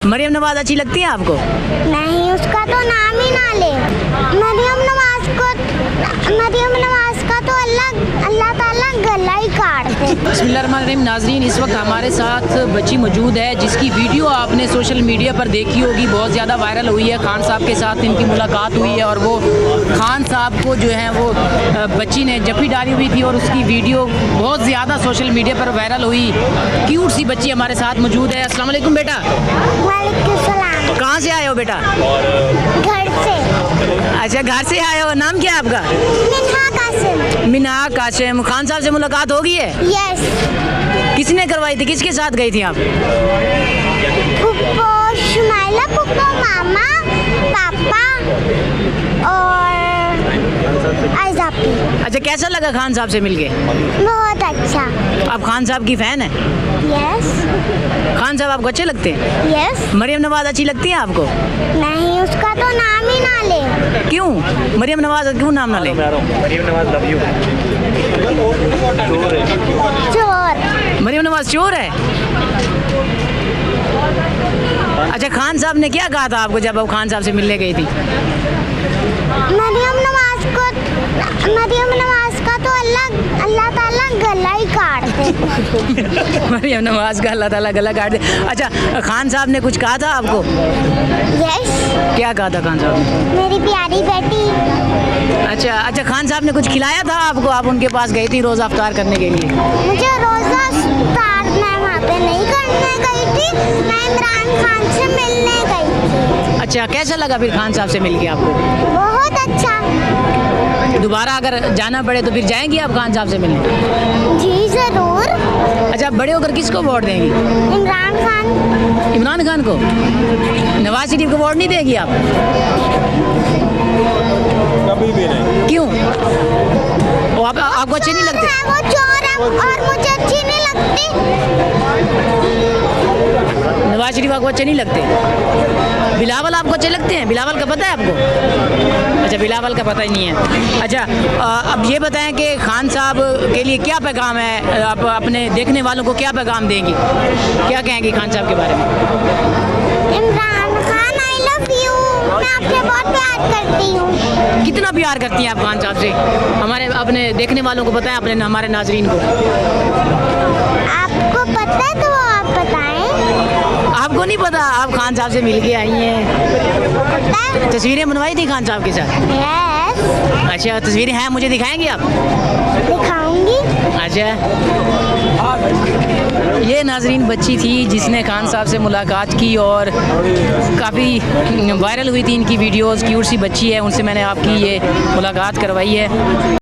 मरियम नवाज अच्छी लगती है आपको? नहीं, उसका तो नाम ही ना ले। मरियम नवाज का तो अल्लाह ताला गला ही काट दे। बिस्मिल्लाहिर्रहमानिर्रहीम। नाज़रीन, इस वक्त हमारे साथ बच्ची मौजूद है जिसकी वीडियो आपने सोशल मीडिया पर देखी होगी, बहुत ज़्यादा वायरल हुई है। खान साहब के साथ इनकी मुलाकात हुई है और वो खान साहब को जो है वो बच्ची ने जप्पी डाली हुई थी और उसकी वीडियो बहुत ज़्यादा सोशल मीडिया पर वायरल हुई। क्यूट सी बच्ची हमारे साथ मौजूद है। अस्सलाम वालेकुम बेटा। वालेकुम सलाम। कहाँ से आए हो बेटा? घर से। अच्छा, घर से आए हो। नाम क्या है आपका? मिन्हा कासिम। मिन्हा कासिम। खान साहब से मुलाकात होगी है? यस। किसने करवाई थी? किसके साथ गई थी आप? पुप्पो, शुमाइला पुप्पो, मामा, पापा और आइजापी। अच्छा, कैसा लगा खान साहब से मिलके? बहुत अच्छा। आप खान साहब की फैन है? यस। खान साहब आपको अच्छे लगते हैं? यस। मरियम नवाज अच्छी लगती है आपको? नहीं, उसका तो नाम ही ना ले। क्यों? मरियम नवाज क्यों नाम ना ले? Maryam Nawaz love you. चोर। मरियम नवाज चोर है? अच्छा, खान साहब ने क्या कहा था आपको जब आप खान साहब से मिलने गई थी? मरियम नवाज का तो अल्लाह ताला गला ही काट दे। मरियम नवाज का अल्लाह ताला गला काट दे। अच्छा, खान साहब ने कुछ कहा था आपको? यस। क्या कहा था खान साहब ने? मेरी प्यारी बेटी। अच्छा, खान साहब ने कुछ खिलाया था आपको? आप उनके पास गई थी रोज़ा अफ्तार करने के लिए? मुझे रोज़ा अफ्तार मैं वहाँ पे नहीं करने गई थी, मैं इमरान खान से मिलने गई थी। अच्छा, कैसा लगा फिर खान साहब से मिलके आपको? बहुत अच्छा। दोबारा अगर जाना पड़े तो फिर जाएंगी आप खान साहब से मिलने? जी ज़रूर। अच्छा, बड़े होकर किसको वोट देंगी? इमरान खान। इमरान खान को? नवाज शरीफ को वोट नहीं देगी आप? कभी भी नहीं। क्यों? वो आपको अच्छे नहीं लगते? वो चोर है और मुझे अच्छी नहीं लगती। नवाज शरीफ आपको अच्छे नहीं लगते? बिलावल आपको अच्छे लगते हैं? बिलावल का पता है आपको? अच्छा, बिलावल का पता ही नहीं है। अच्छा, अब ये बताएं कि खान साहब के लिए क्या पैगाम है? आप अपने देखने वालों को क्या पैगाम देंगी? क्या कहेंगी खान साहब के बारे में? Imran Khan, I love you. मैं आपसे बहुत प्यार करती हूँ। कितना प्यार करती हैं आप खान साहब से? हमारे अपने देखने वालों को बताएं, अपने हमारे नाजरीन को। आपको पता है तो आप बताएं। आपको नहीं पता? आप खान साहब से मिल के आई हैं, तस्वीरें बनवाई थी खान साहब के साथ? यस। अच्छा, तस्वीरें हैं, मुझे दिखाएंगी आप? दिखाऊंगी। अच्छा, ये नाजरीन बच्ची थी जिसने खान साहब से मुलाकात की और काफ़ी वायरल हुई थी इनकी वीडियोस। क्यूट सी बच्ची है, उनसे मैंने आपकी ये मुलाकात करवाई है।